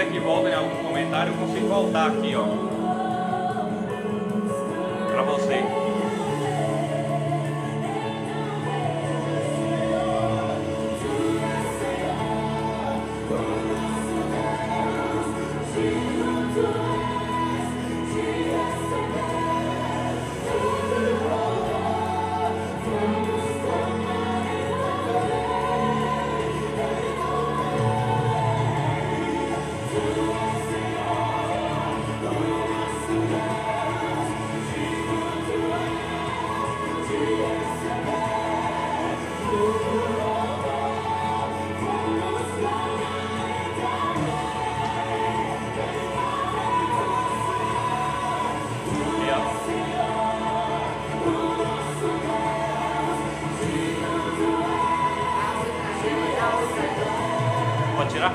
quiser que volte em algum comentário, eu consigo voltar aqui, ó, para você. Pode tirar?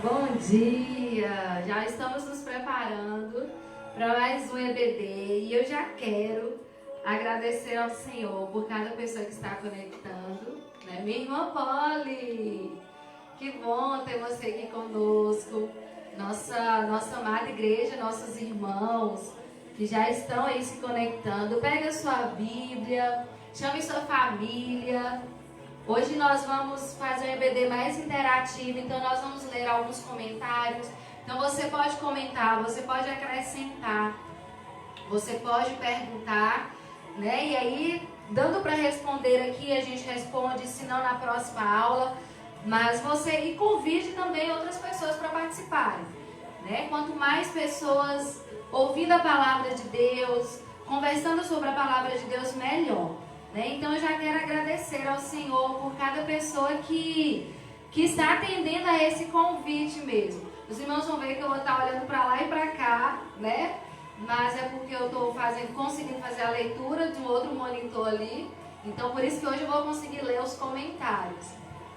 Bom dia! Já estamos nos preparando para mais um EBD e eu já quero agradecer ao Senhor por cada pessoa que está conectando, né? Minha irmã Polly, que bom ter você aqui conosco, nossa amada igreja, nossos irmãos que já estão aí se conectando. Pega a sua Bíblia, chame sua família. Hoje nós vamos fazer um EBD mais interativo, então nós vamos ler alguns comentários. Então você pode comentar, você pode acrescentar, você pode perguntar, né? E aí, dando para responder aqui, a gente responde, se não na próxima aula. Mas e convide também outras pessoas para participarem, né? Quanto mais pessoas ouvindo a palavra de Deus, conversando sobre a palavra de Deus, melhor. Né? Então eu já quero agradecer ao Senhor por cada pessoa que está atendendo a esse convite mesmo. Os irmãos vão ver que eu vou estar olhando para lá e para cá, né? Mas é porque eu estou conseguindo fazer a leitura de um outro monitor ali. Então por isso que hoje eu vou conseguir ler os comentários.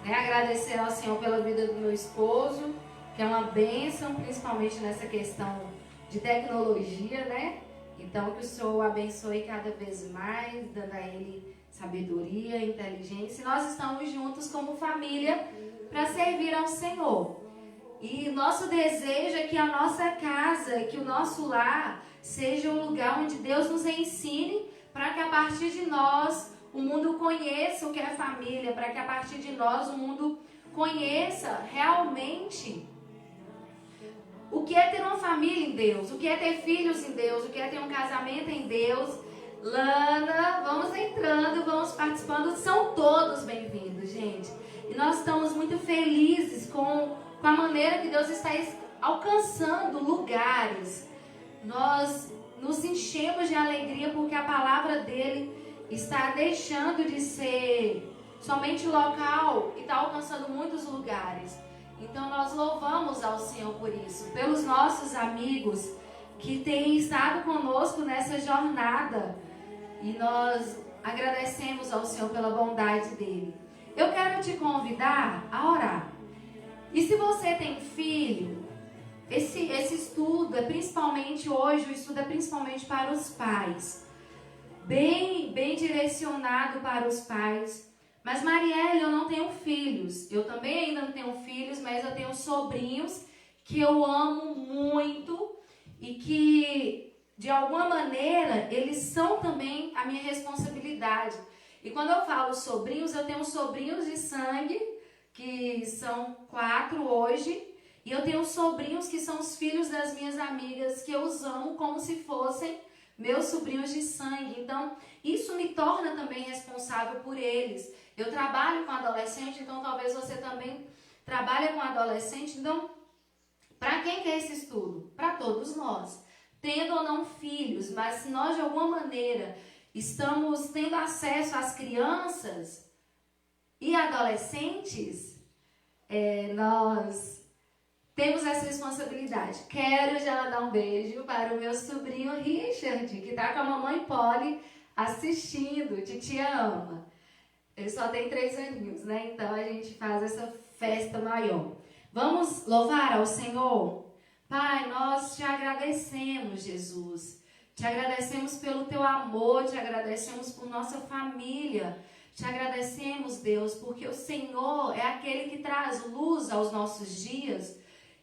Né? Agradecer ao Senhor pela vida do meu esposo, que é uma bênção, principalmente nessa questão de tecnologia, né? Então, que o Senhor o abençoe cada vez mais, dando a Ele sabedoria, inteligência. E nós estamos juntos como família para servir ao Senhor. E nosso desejo é que a nossa casa, que o nosso lar, seja um lugar onde Deus nos ensine, para que a partir de nós o mundo conheça o que é família, para que a partir de nós o mundo conheça realmente o que é ter uma família em Deus, o que é ter filhos em Deus, o que é ter um casamento em Deus. Lana, vamos entrando, vamos participando, são todos bem-vindos, gente. E nós estamos muito felizes com a maneira que Deus está alcançando lugares. Nós nos enchemos de alegria porque a palavra dele está deixando de ser somente local e está alcançando muitos lugares. Então nós louvamos ao Senhor por isso, pelos nossos amigos que têm estado conosco nessa jornada, e nós agradecemos ao Senhor pela bondade dele. Eu quero te convidar a orar. E se você tem filho, esse estudo é principalmente hoje, o estudo é principalmente para os pais, bem direcionado para os pais. Mas Marielle, eu não tenho filhos. Eu também ainda não tenho filhos, mas eu tenho sobrinhos que eu amo muito e que, de alguma maneira, eles são também a minha responsabilidade. E quando eu falo sobrinhos, eu tenho sobrinhos de sangue, que são 4 hoje, e eu tenho sobrinhos que são os filhos das minhas amigas, que eu os amo como se fossem meus sobrinhos de sangue. Então, isso me torna também responsável por eles. Eu trabalho com adolescente, então talvez você também trabalhe com adolescente. Então, para quem que é esse estudo? Para todos nós, tendo ou não filhos, mas se nós de alguma maneira estamos tendo acesso às crianças e adolescentes, nós temos essa responsabilidade. Quero já dar um beijo para o meu sobrinho Richard, que está com a mamãe Polly assistindo. Titia ama. Ele só tem 3 aninhos, né? Então a gente faz essa festa maior. Vamos louvar ao Senhor? Pai, nós te agradecemos, Jesus, Te agradecemos pelo teu amor, te agradecemos por nossa família. Te agradecemos, Deus, porque o Senhor é aquele que traz luz aos nossos dias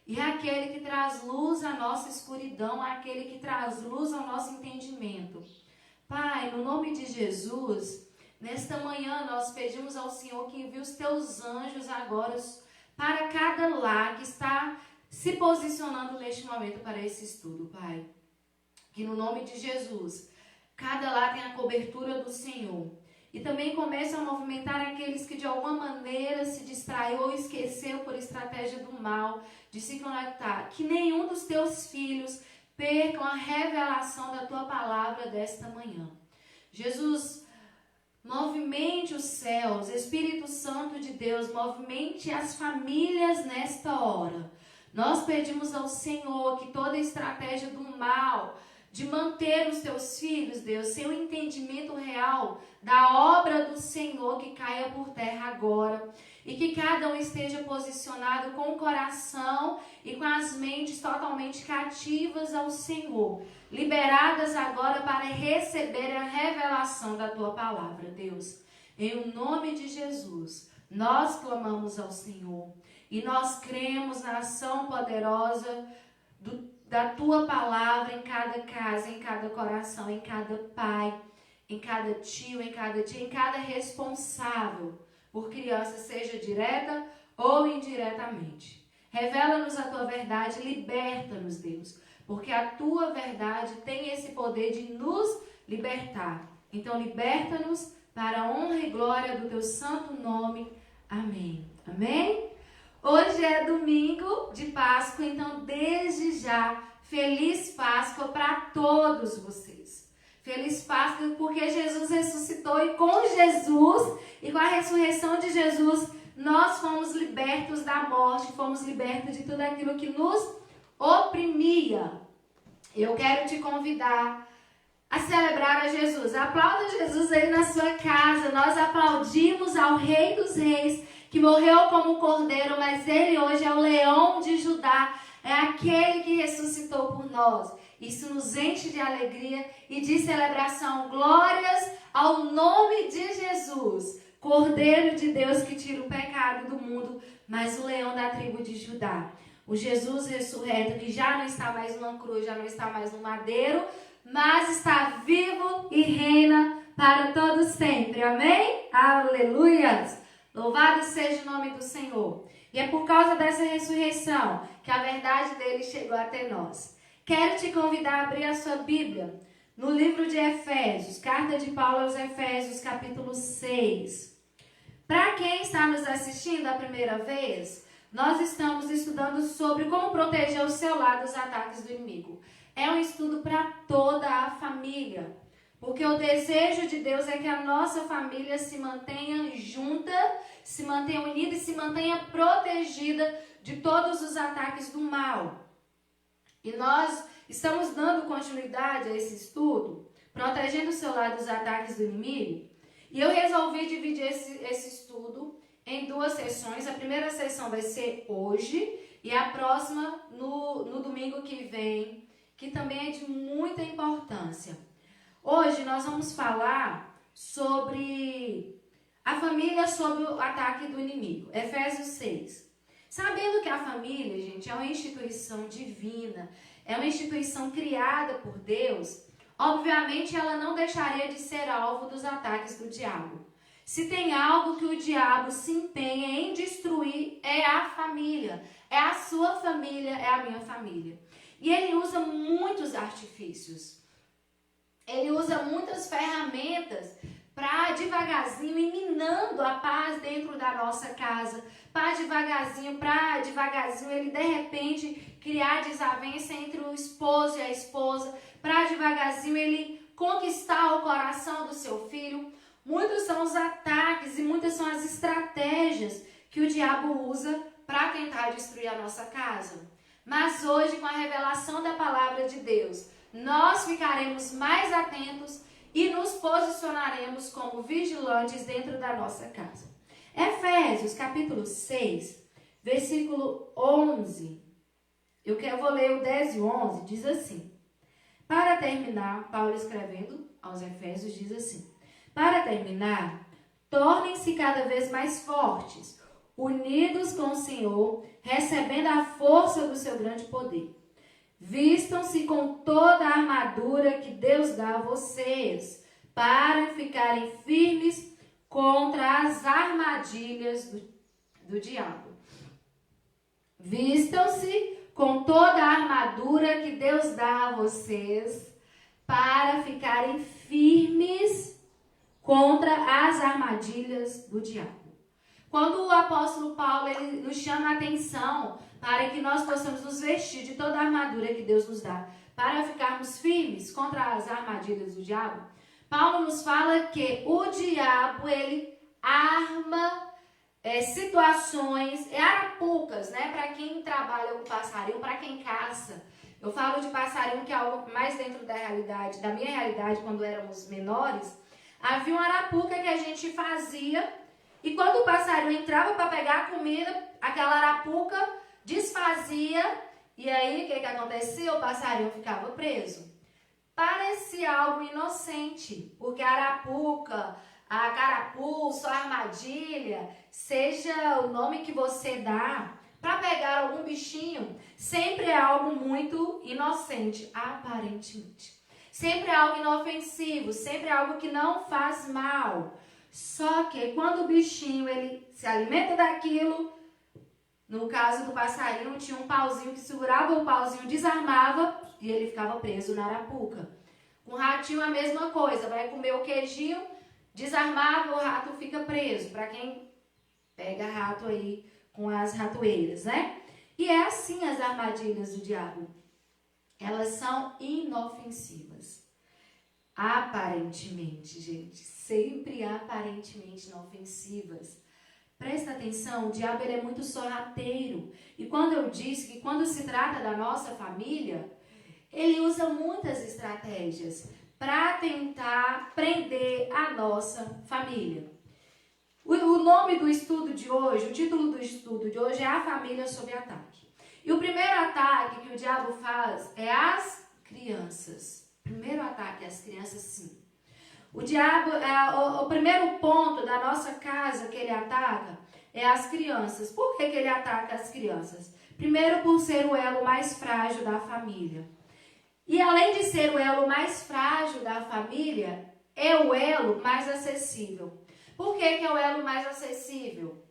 e é aquele que traz luz à nossa escuridão, é aquele que traz luz ao nosso entendimento. Pai, no nome de Jesus, nesta manhã nós pedimos ao Senhor que envie os teus anjos agora para cada lar que está se posicionando neste momento para esse estudo, Pai. Que no nome de Jesus, cada lar tenha a cobertura do Senhor. E também comece a movimentar aqueles que de alguma maneira se distraiu ou esqueceu por estratégia do mal de se conectar. Que nenhum dos teus filhos percam a revelação da tua palavra desta manhã. Jesus, movimente os céus, Espírito Santo de Deus, movimente as famílias nesta hora. Nós pedimos ao Senhor que toda estratégia do mal de manter os teus filhos, Deus, sem o entendimento real da obra do Senhor, que caia por terra agora. E que cada um esteja posicionado com o coração e com as mentes totalmente cativas ao Senhor. Liberadas agora para receber a revelação da tua palavra, Deus. Em nome de Jesus, nós clamamos ao Senhor. E nós cremos na ação poderosa da tua palavra em cada casa, em cada coração, em cada pai, em cada tio, em cada tia, em cada responsável por criança, seja direta ou indiretamente. Revela-nos a tua verdade, liberta-nos, Deus, porque a tua verdade tem esse poder de nos libertar. Então, liberta-nos para a honra e glória do teu santo nome. Amém. Amém? Hoje é domingo de Páscoa, então desde já, feliz Páscoa para todos vocês. Feliz Páscoa porque Jesus ressuscitou e com Jesus e com a ressurreição de Jesus, nós fomos libertos da morte, fomos libertos de tudo aquilo que nos oprimia. Eu quero te convidar a celebrar a Jesus. Aplauda Jesus aí na sua casa. Nós aplaudimos ao Rei dos Reis, que morreu como cordeiro, mas ele hoje é o leão de Judá, é aquele que ressuscitou por nós. Isso nos enche de alegria e de celebração. Glórias ao nome de Jesus, Cordeiro de Deus que tira o pecado do mundo, mas o leão da tribo de Judá. O Jesus ressurreto que já não está mais numa cruz, já não está mais no madeiro, mas está vivo e reina para todos sempre. Amém? Aleluias! Louvado seja o nome do Senhor. E é por causa dessa ressurreição que a verdade dele chegou até nós. Quero te convidar a abrir a sua Bíblia no livro de Efésios, carta de Paulo aos Efésios, capítulo 6. Para quem está nos assistindo a primeira vez, nós estamos estudando sobre como proteger o seu lar dos ataques do inimigo. É um estudo para toda a família. Porque o desejo de Deus é que a nossa família se mantenha junta, se mantenha unida e se mantenha protegida de todos os ataques do mal. E nós estamos dando continuidade a esse estudo, protegendo o seu lar dos ataques do inimigo. E eu resolvi dividir esse estudo em duas sessões. A primeira sessão vai ser hoje e a próxima no domingo que vem, que também é de muita importância. Hoje nós vamos falar sobre a família sob o ataque do inimigo. Efésios 6. Sabendo que a família, gente, é uma instituição divina, é uma instituição criada por Deus, obviamente ela não deixaria de ser alvo dos ataques do diabo. Se tem algo que o diabo se empenha em destruir, é a família. É a sua família, é a minha família. E ele usa muitos artifícios. Ele usa muitas ferramentas para devagarzinho ir minando a paz dentro da nossa casa. Para devagarzinho ele de repente criar desavença entre o esposo e a esposa. Para devagarzinho ele conquistar o coração do seu filho. Muitos são os ataques e muitas são as estratégias que o diabo usa para tentar destruir a nossa casa. Mas hoje, com a revelação da palavra de Deus, nós ficaremos mais atentos e nos posicionaremos como vigilantes dentro da nossa casa. Efésios, capítulo 6, versículo 11. Eu vou ler o 10 e 11, diz assim: Para terminar, Paulo escrevendo aos Efésios diz assim: para terminar, tornem-se cada vez mais fortes, unidos com o Senhor, recebendo a força do seu grande poder. Vistam-se com toda a armadura que Deus dá a vocês, para ficarem firmes contra as armadilhas do diabo. Vistam-se com toda a armadura que Deus dá a vocês, para ficarem firmes contra as armadilhas do diabo. Quando o apóstolo Paulo ele nos chama a atenção para que nós possamos nos vestir de toda a armadura que Deus nos dá, para ficarmos firmes contra as armadilhas do diabo, Paulo nos fala que o diabo, ele arma situações, arapucas, né? Para quem trabalha com passarinho, para quem caça. Eu falo de passarinho que é algo mais dentro da realidade, da minha realidade, quando éramos menores. Havia uma arapuca que a gente fazia e quando o passarinho entrava para pegar a comida, aquela arapuca desfazia e aí o que acontecia? O passarinho ficava preso. Parecia algo inocente, porque a arapuca, a carapuça, a armadilha, seja o nome que você dá, para pegar algum bichinho, sempre é algo muito inocente, aparentemente. Sempre é algo inofensivo, sempre é algo que não faz mal. Só que quando o bichinho ele se alimenta daquilo, no caso do passarinho, tinha um pauzinho que segurava o pauzinho, desarmava e ele ficava preso na arapuca. Com o ratinho a mesma coisa, vai comer o queijinho, desarmava, o rato fica preso. Para quem pega rato aí com as ratoeiras, né? E é assim as armadilhas do diabo. Elas são inofensivas. Aparentemente, gente, sempre aparentemente inofensivas. Presta atenção, o diabo ele é muito sorrateiro. E quando eu disse que quando se trata da nossa família, ele usa muitas estratégias para tentar prender a nossa família. O nome do estudo de hoje, o título do estudo de hoje é A Família Sob Ataque. E o primeiro ataque que o diabo faz é as crianças. Primeiro ataque às crianças, sim. O diabo, o primeiro ponto da nossa casa que ele ataca é as crianças. Por que ele ataca as crianças? Primeiro, por ser o elo mais frágil da família. E além de ser o elo mais frágil da família, é o elo mais acessível. Por que é o elo mais acessível?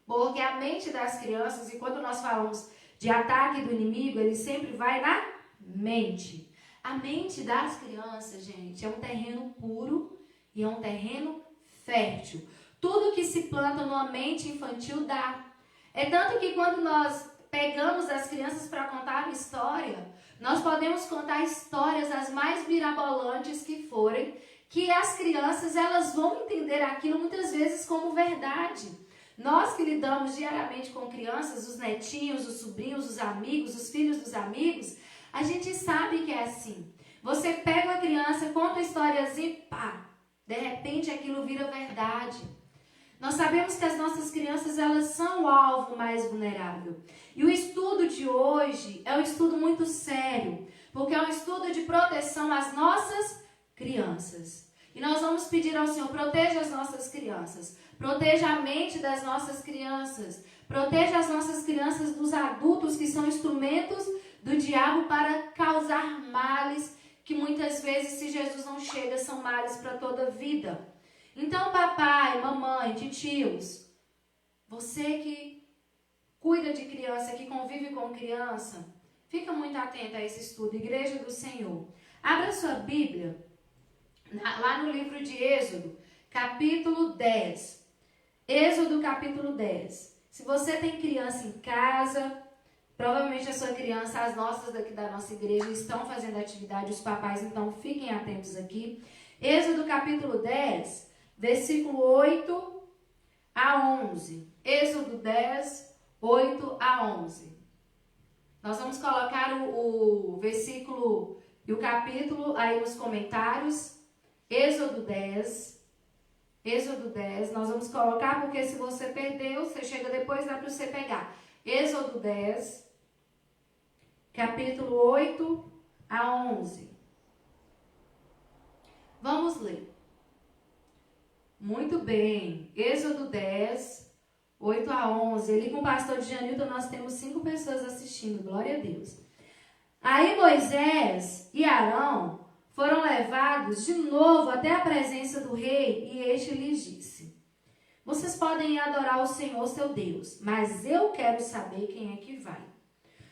Porque a mente das crianças, e quando nós falamos de ataque do inimigo, ele sempre vai na mente. A mente das crianças, gente, é um terreno puro e é um terreno fértil. Tudo que se planta numa mente infantil dá. É tanto que quando nós pegamos as crianças para contar uma história, nós podemos contar histórias as mais mirabolantes que forem, que as crianças elas vão entender aquilo muitas vezes como verdade. Nós que lidamos diariamente com crianças, os netinhos, os sobrinhos, os amigos, os filhos dos amigos, a gente sabe que é assim. Você pega uma criança, conta uma historiazinha, pá, de repente aquilo vira verdade. Nós sabemos que as nossas crianças, elas são o alvo mais vulnerável. E o estudo de hoje é um estudo muito sério, porque é um estudo de proteção às nossas crianças. E nós vamos pedir ao Senhor, proteja as nossas crianças, proteja a mente das nossas crianças, proteja as nossas crianças dos adultos que são instrumentos do diabo para causar males, que muitas vezes, se Jesus não chega, são males para toda a vida. Então, papai, mamãe, tios, você que cuida de criança, que convive com criança, fica muito atento a esse estudo, Igreja do Senhor. Abra sua Bíblia, lá no livro de Êxodo, capítulo 10. Êxodo, capítulo 10. Se você tem criança em casa, provavelmente a sua criança, as nossas daqui da nossa igreja, estão fazendo atividade, os papais, então fiquem atentos aqui. Êxodo, capítulo 10, versículo 8 a 11. Êxodo 10, 8 a 11. Nós vamos colocar o versículo e o capítulo aí nos comentários. Êxodo 10, nós vamos colocar, porque se você perdeu, você chega depois, dá para você pegar. Êxodo 10, capítulo 8 a 11. Vamos ler. Muito bem. Êxodo 10, 8 a 11. Ali com o pastor de Janilton nós temos 5 pessoas assistindo. Glória a Deus. Aí Moisés e Arão foram levados de novo até a presença do rei e este lhes disse: vocês podem ir adorar o Senhor seu Deus, mas eu quero saber quem é que vai.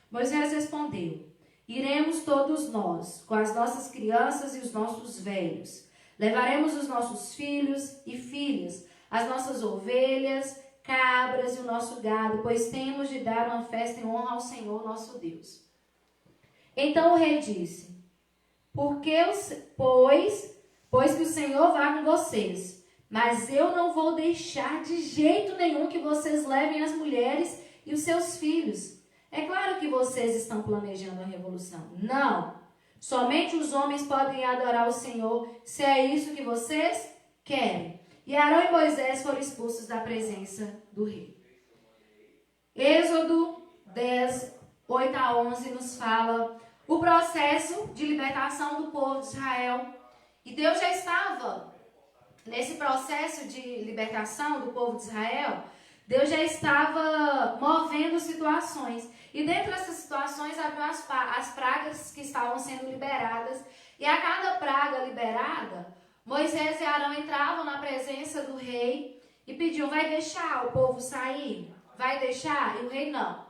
Moisés respondeu: iremos todos nós, com as nossas crianças e os nossos velhos. Levaremos os nossos filhos e filhas, as nossas ovelhas, cabras e o nosso gado, pois temos de dar uma festa em honra ao Senhor nosso Deus. Então o rei disse: pois que o Senhor vá com vocês, mas eu não vou deixar de jeito nenhum que vocês levem as mulheres e os seus filhos. É claro que vocês estão planejando a revolução. Não, somente os homens podem adorar o Senhor, se é isso que vocês querem. E Arão e Moisés foram expulsos da presença do rei. Êxodo 10, 8 a 11 nos fala o processo de libertação do povo de Israel. E Deus já estava nesse processo de libertação do povo de Israel. Deus já estava movendo situações. E dentro dessas situações haviam as pragas que estavam sendo liberadas. E a cada praga liberada, Moisés e Arão entravam na presença do rei e pediam: vai deixar o povo sair? Vai deixar? E o rei não.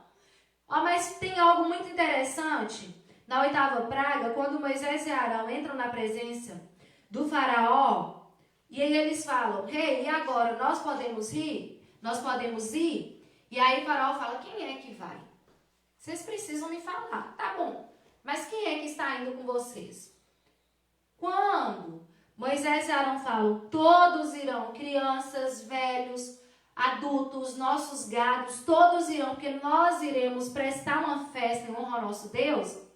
Mas tem algo muito interessante. Na 8ª praga, quando Moisés e Arão entram na presença do faraó, e aí eles falam: rei, e agora? Nós podemos ir? Nós podemos ir? E aí o faraó fala: quem é que vai? Vocês precisam me falar. Tá bom, mas quem é que está indo com vocês? Quando Moisés e Arão falam: todos irão, crianças, velhos, adultos, nossos gados, todos irão, porque nós iremos prestar uma festa em honra ao nosso Deus. O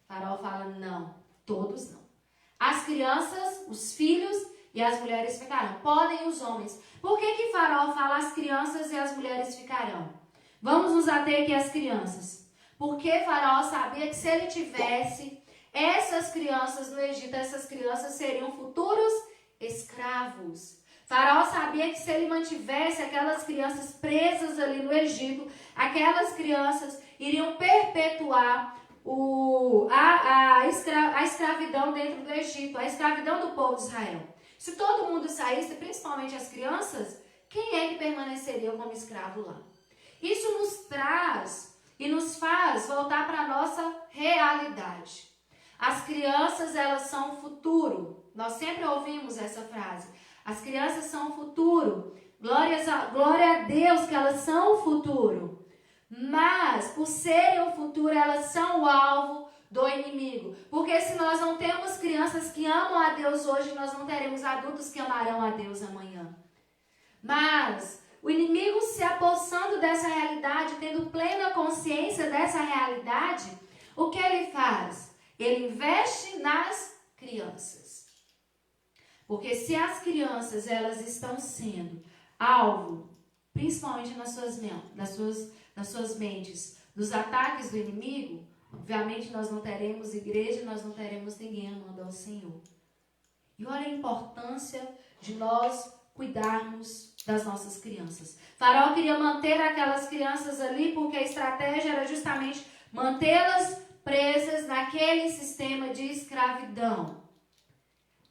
faraó fala: não, todos não. As crianças, os filhos e as mulheres ficarão. Podem os homens. Por que Faraó fala as crianças e as mulheres ficarão? Vamos nos ater aqui às crianças. Porque Faraó sabia que se ele tivesse essas crianças no Egito, essas crianças seriam futuros escravos. Faraó sabia que se ele mantivesse aquelas crianças presas ali no Egito, aquelas crianças iriam perpetuar a escravidão dentro do Egito, a escravidão do povo de Israel. Se todo mundo saísse, principalmente as crianças, quem é que permaneceria como escravo lá? Isso nos traz e nos faz voltar para a nossa realidade. As crianças, elas são o futuro. Nós sempre ouvimos essa frase. As crianças são o futuro. Glória a Deus que elas são o futuro. Mas, por serem o futuro, elas são o alvo do inimigo. Porque se nós não temos crianças que amam a Deus hoje, nós não teremos adultos que amarão a Deus amanhã. Mas o inimigo, se apossando dessa realidade, tendo plena consciência dessa realidade, o que ele faz? Ele investe nas crianças. Porque se as crianças, elas estão sendo alvo, principalmente nas suas mentes, dos ataques do inimigo, obviamente nós não teremos igreja, nós não teremos ninguém amando ao Senhor. E olha a importância de nós cuidarmos das nossas crianças. Faraó queria manter aquelas crianças ali porque a estratégia era justamente mantê-las presas naquele sistema de escravidão.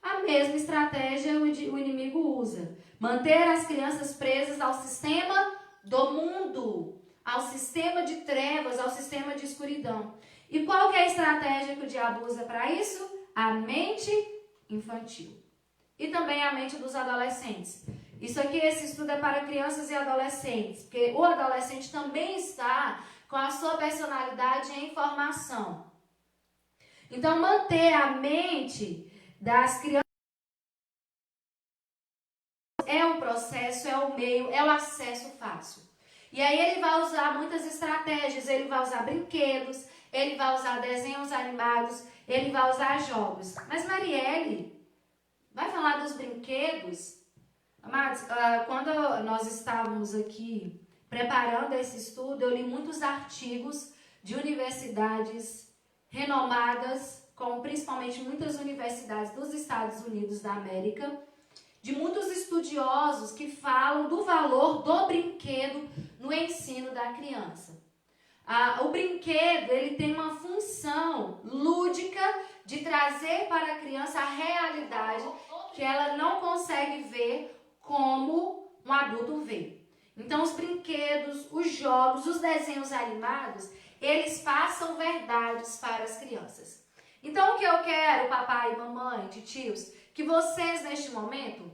A mesma estratégia o inimigo usa. Manter as crianças presas ao sistema do mundo, ao sistema de trevas, ao sistema de escuridão. E qual que é a estratégia que o diabo usa para isso? A mente infantil. E também a mente dos adolescentes. Isso aqui, esse estudo é para crianças e adolescentes, porque o adolescente também está com a sua personalidade em formação. Então, manter a mente das crianças é um processo, é o meio, é o acesso fácil. E aí ele vai usar muitas estratégias, ele vai usar brinquedos, ele vai usar desenhos animados, ele vai usar jogos. Mas Marielle vai falar dos brinquedos? Amados, quando nós estávamos aqui preparando esse estudo, eu li muitos artigos de universidades renomadas como principalmente muitas universidades dos Estados Unidos da América, de muitos estudiosos que falam do valor do brinquedo no ensino da criança. O brinquedo, ele tem uma função lúdica de trazer para a criança a realidade que ela não consegue ver como um adulto vê. Então, os brinquedos, os jogos, os desenhos animados, eles passam verdades para as crianças. Então, o que eu quero, papai, mamãe, tios, que vocês, neste momento,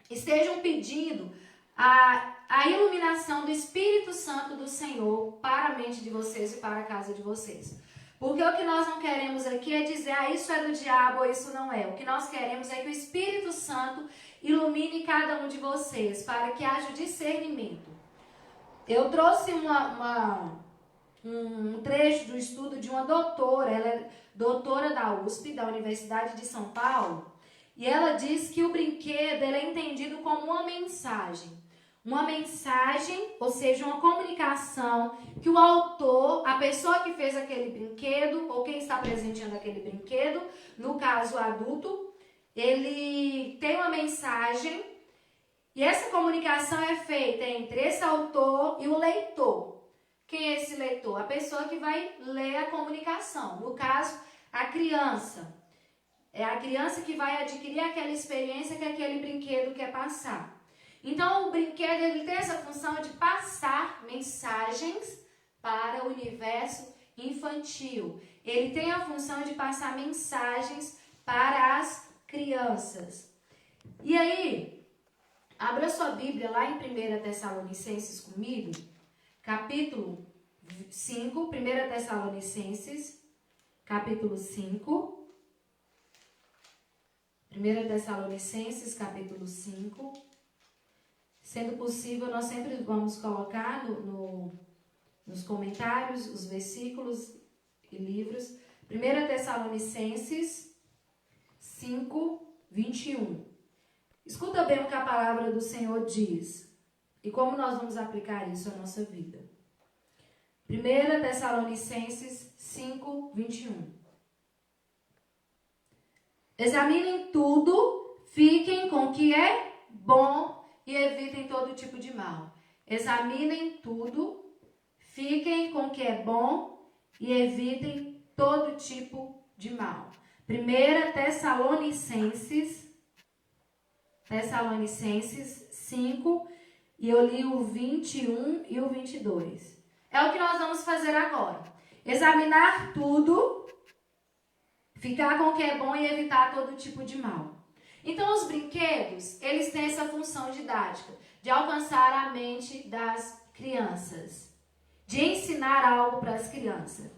estejam pedindo a iluminação do Espírito Santo do Senhor para a mente de vocês e para a casa de vocês. Porque o que nós não queremos aqui é dizer, isso é do diabo ou isso não é. O que nós queremos é que o Espírito Santo ilumine cada um de vocês, para que haja discernimento. Eu trouxe um trecho do estudo de uma doutora, ela é doutora da USP, da Universidade de São Paulo, e ela diz que o brinquedo ele é entendido como uma mensagem. Uma mensagem, ou seja, uma comunicação que o autor, a pessoa que fez aquele brinquedo, ou quem está presenteando aquele brinquedo, no caso o adulto, ele tem uma mensagem e essa comunicação é feita entre esse autor e o leitor. Quem é esse leitor? A pessoa que vai ler a comunicação. No caso, a criança. É a criança que vai adquirir aquela experiência que aquele brinquedo quer passar. Então, o brinquedo ele tem essa função de passar mensagens para o universo infantil. Ele tem a função de passar mensagens para as crianças. E aí, abra sua Bíblia lá em 1 Tessalonicenses comigo, capítulo 5, 1 Tessalonicenses, capítulo 5. 1 Tessalonicenses, capítulo 5. Sendo possível, nós sempre vamos colocar nos comentários os versículos e livros. 1 Tessalonicenses 5, 21. Escuta bem o que a palavra do Senhor diz e como nós vamos aplicar isso à nossa vida. 1 Tessalonicenses 5, 21. Examinem tudo, fiquem com o que é bom e evitem todo tipo de mal. Examinem tudo, fiquem com o que é bom e evitem todo tipo de mal. 1 Tessalonicenses 5, e eu li o 21 e o 22. É o que nós vamos fazer agora. Examinar tudo, ficar com o que é bom e evitar todo tipo de mal. Então, os brinquedos, eles têm essa função didática, de alcançar a mente das crianças, de ensinar algo para as crianças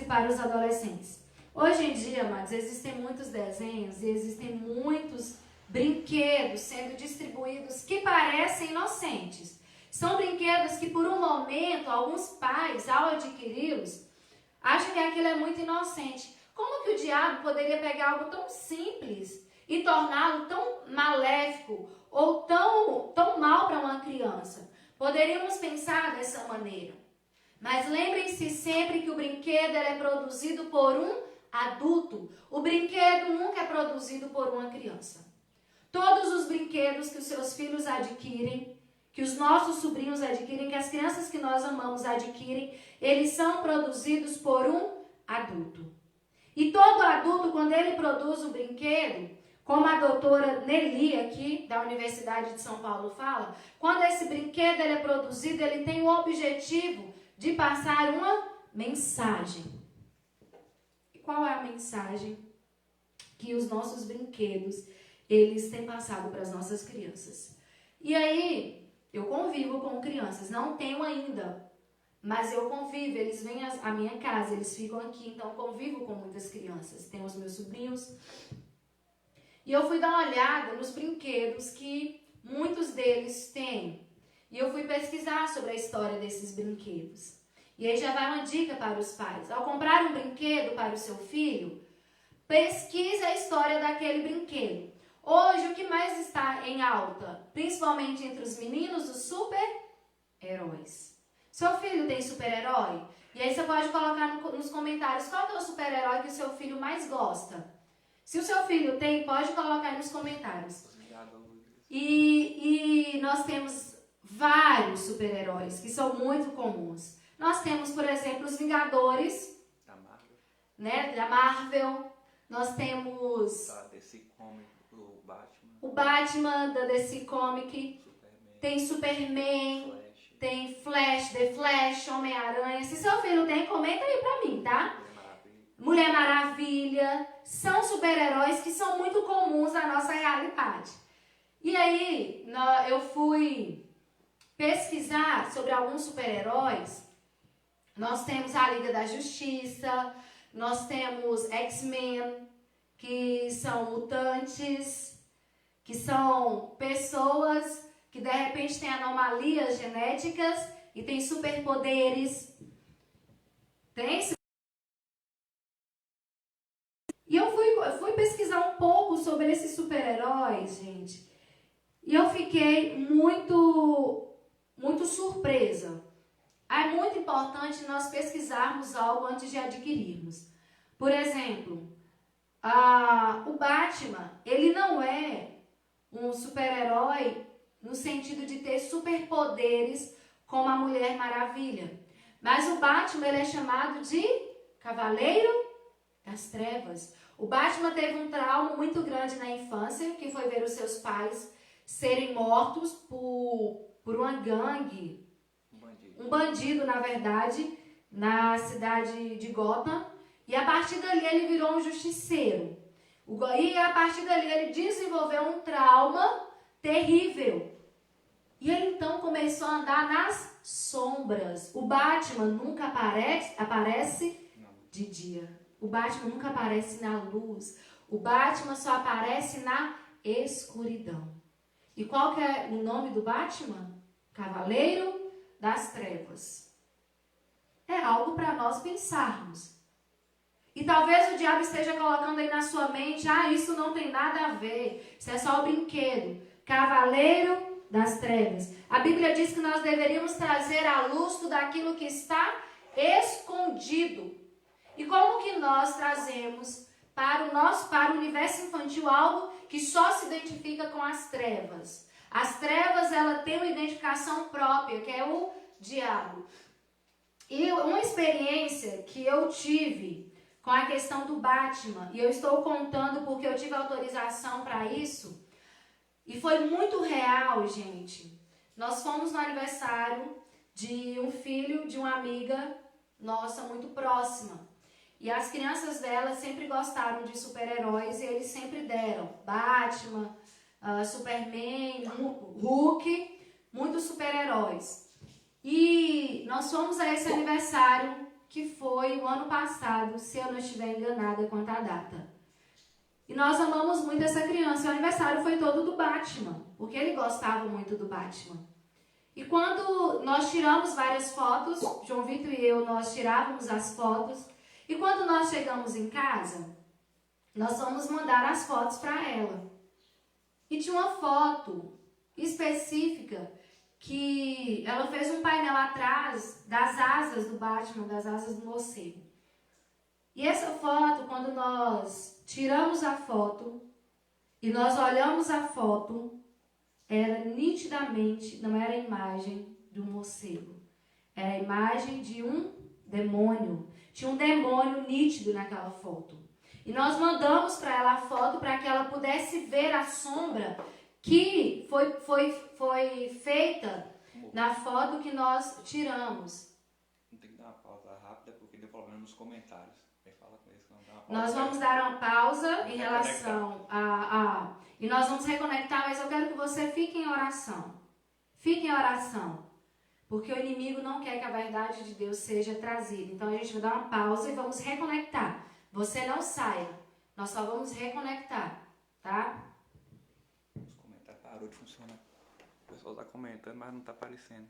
e para os adolescentes. Hoje em dia, amados, existem muitos desenhos e existem muitos brinquedos sendo distribuídos que parecem inocentes. São brinquedos que, por um momento, alguns pais, ao adquiri-los, acham que aquilo é muito inocente. Como que o diabo poderia pegar algo tão simples e torná-lo tão maléfico ou tão mal para uma criança? Poderíamos pensar dessa maneira. Mas lembrem-se sempre que o brinquedo é produzido por um adulto. O brinquedo nunca é produzido por uma criança. Todos os brinquedos que os seus filhos adquirem, que os nossos sobrinhos adquirem, que as crianças que nós amamos adquirem, eles são produzidos por um adulto. E todo adulto, quando ele produz um brinquedo, como a doutora Nelly aqui, da Universidade de São Paulo, fala, quando esse brinquedo ele é produzido, ele tem o objetivo de passar uma mensagem. E qual é a mensagem que os nossos brinquedos, eles têm passado para as nossas crianças? E aí, eu convivo com crianças, não tenho ainda, mas eu convivo, eles vêm à minha casa, eles ficam aqui, então convivo com muitas crianças. Tenho os meus sobrinhos. E eu fui dar uma olhada nos brinquedos que muitos deles têm. E eu fui pesquisar sobre a história desses brinquedos. E aí já vai uma dica para os pais. Ao comprar um brinquedo para o seu filho, pesquise a história daquele brinquedo. Hoje, o que mais está em alta, principalmente entre os meninos, os super-heróis. Seu filho tem super-herói? E aí você pode colocar nos comentários qual que é o super-herói que o seu filho mais gosta. Se o seu filho tem, pode colocar aí nos comentários. E nós temos vários super-heróis que são muito comuns. Nós temos, por exemplo, os Vingadores, né, da Marvel. Nós temos Da DC Comics, o Batman. O Batman da DC Comics. Tem Superman. Flash. Tem Flash, The Flash, Homem-Aranha. Se seu filho tem, comenta aí pra mim, tá? Mulher Maravilha. São super-heróis que são muito comuns na nossa realidade. E aí, eu fui pesquisar sobre alguns super-heróis. Nós temos a Liga da Justiça, nós temos X-Men, que são mutantes, que são pessoas que de repente têm anomalias genéticas e têm superpoderes. E eu fui pesquisar um pouco sobre esses super-heróis, gente. E eu fiquei muito surpresa. É muito importante nós pesquisarmos algo antes de adquirirmos. Por exemplo, o Batman, ele não é um super-herói no sentido de ter superpoderes como a Mulher Maravilha. Mas o Batman, ele é chamado de Cavaleiro das Trevas. O Batman teve um trauma muito grande na infância, que foi ver os seus pais serem mortos por uma gangue, um bandido, na verdade, na cidade de Gotham. E a partir dali ele virou um justiceiro. E a partir dali ele desenvolveu um trauma terrível. E ele então começou a andar nas sombras. O Batman nunca aparece de dia. O Batman nunca aparece na luz. O Batman só aparece na escuridão. E qual que é o nome do Batman? Cavaleiro das Trevas. É algo para nós pensarmos. E talvez o diabo esteja colocando aí na sua mente, isso não tem nada a ver, isso é só o brinquedo. Cavaleiro das Trevas. A Bíblia diz que nós deveríamos trazer à luz tudo aquilo que está escondido. E como que nós trazemos para o universo infantil algo que só se identifica com as trevas? As trevas, ela tem uma identificação própria, que é o diabo. E uma experiência que eu tive com a questão do Batman, e eu estou contando porque eu tive autorização para isso, e foi muito real, gente. Nós fomos no aniversário de um filho de uma amiga nossa muito próxima. E as crianças dela sempre gostaram de super-heróis e eles sempre deram Batman, Superman, Hulk, muitos super-heróis. E nós fomos a esse aniversário que foi o ano passado, se eu não estiver enganada quanto à data. E nós amamos muito essa criança. O aniversário foi todo do Batman, porque ele gostava muito do Batman. E quando nós tiramos várias fotos, João Vitor e eu, nós tirávamos as fotos. E quando nós chegamos em casa, nós fomos mandar as fotos para ela. E tinha uma foto específica que ela fez um painel atrás das asas do Batman, das asas do morcego. E essa foto, quando nós tiramos a foto e nós olhamos a foto, era nitidamente, não era a imagem de um morcego, era a imagem de um demônio. Tinha um demônio nítido naquela foto. E nós mandamos para ela a foto para que ela pudesse ver a sombra que foi feita na foto que nós tiramos. Tem que dar uma pausa rápida porque deu problema nos comentários. Fala com eles que não dá uma pausa. Nós vamos dar uma pausa em relação e nós vamos reconectar, mas eu quero que você fique em oração. Fique em oração. Porque o inimigo não quer que a verdade de Deus seja trazida. Então a gente vai dar uma pausa e vamos reconectar. Você não saia. Nós só vamos reconectar, tá? Os comentários parou de funcionar. O pessoal está comentando, mas não está aparecendo.